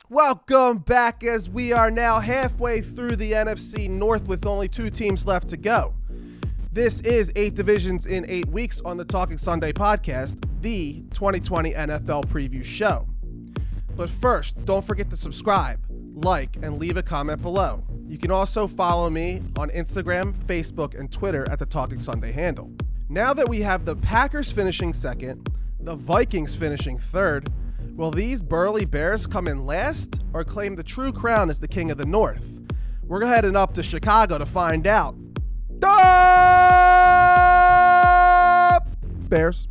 Welcome back as we are now halfway through the NFC North with only 2 teams left to go. This is 8 Divisions in 8 Weeks on the Talking Sunday podcast, the 2020 NFL preview show. But first, don't forget to subscribe, like, and leave a comment below. You can also follow me on Instagram, Facebook, and Twitter at the Talking Sunday handle. Now that we have the Packers finishing second, the Vikings finishing third, will these burly Bears come in last or claim the true crown as the king of the North? We're heading up to Chicago to find out. Bears.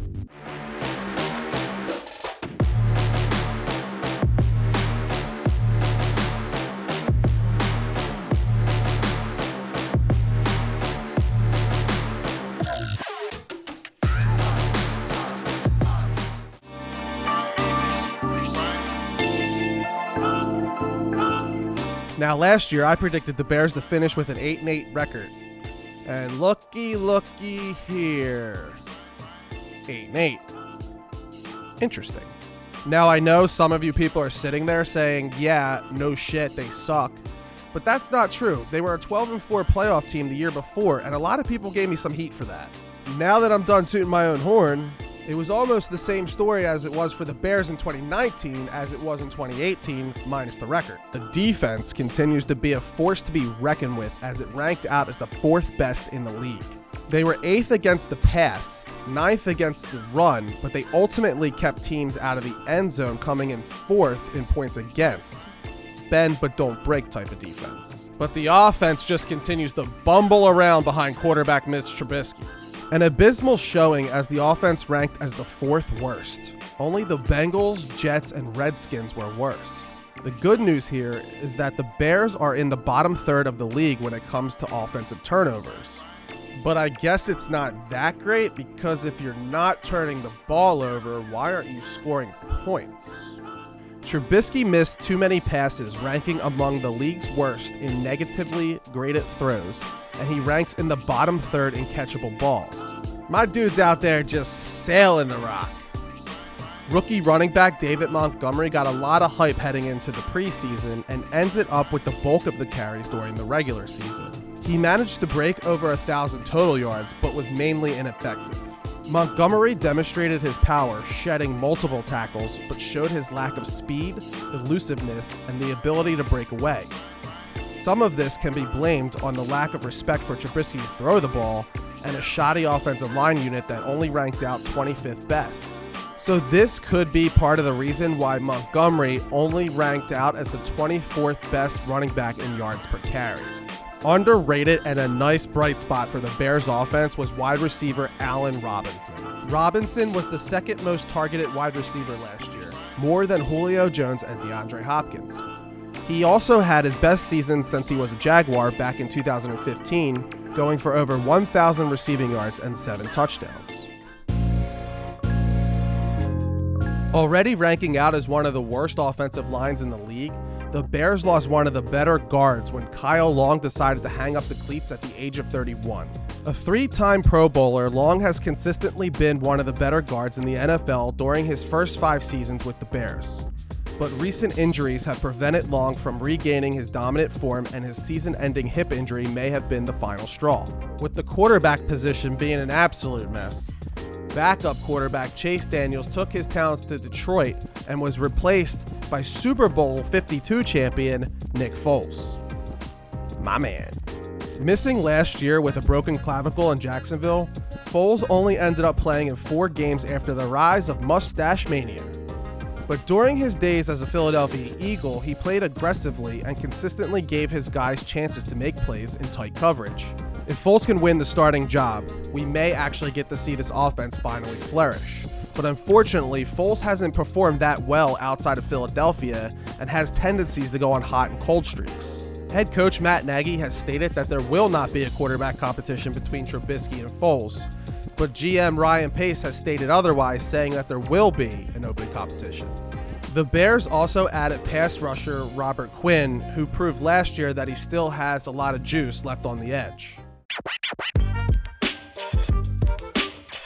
Now, last year, I predicted the Bears to finish with an 8-8 record. And looky here. 8-8. Interesting. Now, I know some of you people are sitting there saying, yeah, no shit, they suck. But that's not true. They were a 12-4 playoff team the year before, and a lot of people gave me some heat for that. Now that I'm done tooting my own horn, it was almost the same story as it was for the Bears in 2019 as it was in 2018, minus the record. The defense continues to be a force to be reckoned with as it ranked out as the 4th best in the league. They were 8th against the pass, 9th against the run, but they ultimately kept teams out of the end zone, coming in 4th in points against. Bend but don't break type of defense. But the offense just continues to bumble around behind quarterback Mitch Trubisky. An abysmal showing as the offense ranked as the 4th worst. Only the Bengals, Jets, and Redskins were worse. The good news here is that the Bears are in the bottom third of the league when it comes to offensive turnovers. But I guess it's not that great because if you're not turning the ball over, why aren't you scoring points? Trubisky missed too many passes, ranking among the league's worst in negatively graded throws, and he ranks in the bottom third in catchable balls. My dude's out there just sailing the rock. Rookie running back David Montgomery got a lot of hype heading into the preseason and ended up with the bulk of the carries during the regular season. He managed to break over 1,000 total yards, but was mainly ineffective. Montgomery demonstrated his power, shedding multiple tackles, but showed his lack of speed, elusiveness, and the ability to break away. Some of this can be blamed on the lack of respect for Trubisky to throw the ball and a shoddy offensive line unit that only ranked out 25th best. So this could be part of the reason why Montgomery only ranked out as the 24th best running back in yards per carry. Underrated and a nice bright spot for the Bears offense was wide receiver Allen Robinson. Robinson was the 2nd most targeted wide receiver last year, more than Julio Jones and DeAndre Hopkins. He also had his best season since he was a Jaguar back in 2015, going for over 1,000 receiving yards and 7 touchdowns. Already ranking out as one of the worst offensive lines in the league, the Bears lost one of the better guards when Kyle Long decided to hang up the cleats at the age of 31. A 3-time Pro Bowler, Long has consistently been one of the better guards in the NFL during his first 5 seasons with the Bears. But recent injuries have prevented Long from regaining his dominant form, and his season-ending hip injury may have been the final straw. With the quarterback position being an absolute mess, backup quarterback Chase Daniels took his talents to Detroit and was replaced by Super Bowl 52 champion Nick Foles. My man. Missing last year with a broken clavicle in Jacksonville, Foles only ended up playing in 4 games after the rise of Mustache Mania. But during his days as a Philadelphia Eagle, he played aggressively and consistently gave his guys chances to make plays in tight coverage. If Foles can win the starting job, we may actually get to see this offense finally flourish. But unfortunately, Foles hasn't performed that well outside of Philadelphia and has tendencies to go on hot and cold streaks. Head coach Matt Nagy has stated that there will not be a quarterback competition between Trubisky and Foles, but GM Ryan Pace has stated otherwise, saying that there will be an open competition. The Bears also added pass rusher Robert Quinn, who proved last year that he still has a lot of juice left on the edge.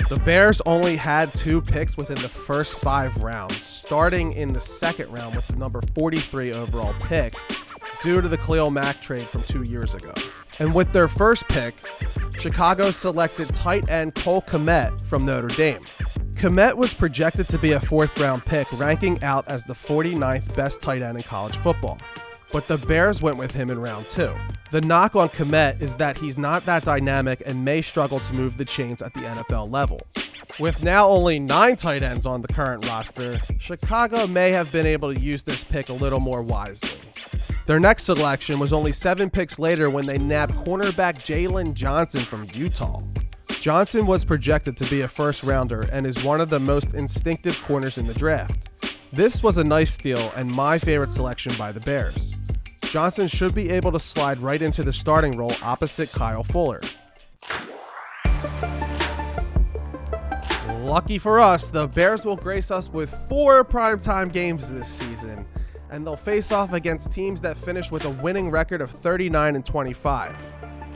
The Bears only had 2 picks within the first 5 rounds. starting in the second round with the number 43 overall pick due to the Khalil Mack trade from 2 years ago. And with their first pick, Chicago selected tight end Cole Kmet from Notre Dame. Kmet was projected to be a fourth-round pick, ranking out as the 49th best tight end in college football. But the Bears went with him in round 2. The knock on Kmet is that he's not that dynamic and may struggle to move the chains at the NFL level. With now only 9 tight ends on the current roster, Chicago may have been able to use this pick a little more wisely. Their next selection was only 7 picks later when they nabbed cornerback Jalen Johnson from Utah. Johnson was projected to be a first-rounder and is one of the most instinctive corners in the draft. This was a nice steal and my favorite selection by the Bears. Johnson should be able to slide right into the starting role opposite Kyle Fuller. Lucky for us, the Bears will grace us with 4 primetime games this season, and they'll face off against teams that finish with a winning record of 39-25.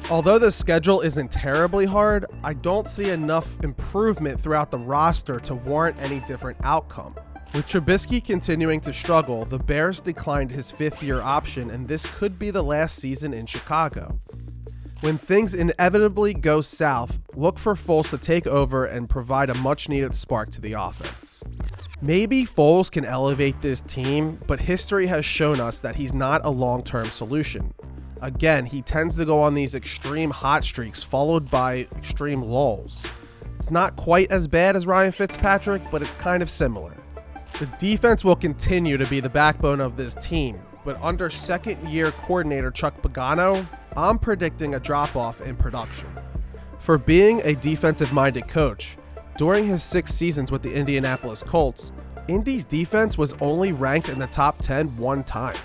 Although the schedule isn't terribly hard, I don't see enough improvement throughout the roster to warrant any different outcome. With Trubisky continuing to struggle, the Bears declined his 5th-year option, and this could be the last season in Chicago. When things inevitably go south, look for Foles to take over and provide a much-needed spark to the offense. Maybe Foles can elevate this team, but history has shown us that he's not a long-term solution. Again, he tends to go on these extreme hot streaks followed by extreme lulls. It's not quite as bad as Ryan Fitzpatrick, but it's kind of similar. The defense will continue to be the backbone of this team, but under second-year coordinator Chuck Pagano, I'm predicting a drop-off in production. For being a defensive-minded coach, during his 6 seasons with the Indianapolis Colts, Indy's defense was only ranked in the top 10 one time.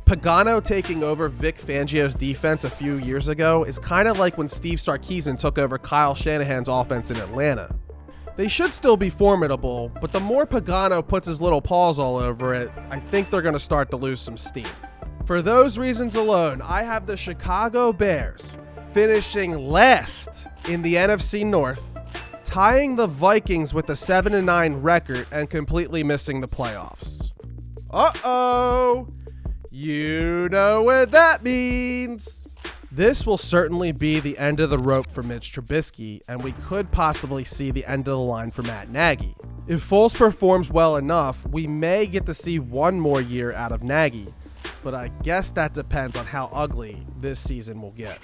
Pagano taking over Vic Fangio's defense a few years ago is kind of like when Steve Sarkisian took over Kyle Shanahan's offense in Atlanta. They should still be formidable, but the more Pagano puts his little paws all over it, I think they're going to start to lose some steam. For those reasons alone, I have the Chicago Bears finishing last in the NFC North, tying the Vikings with a 7-9 record and completely missing the playoffs. Uh-oh! You know what that means! This will certainly be the end of the rope for Mitch Trubisky, and we could possibly see the end of the line for Matt Nagy. If Foles performs well enough, we may get to see one more year out of Nagy, but I guess that depends on how ugly this season will get.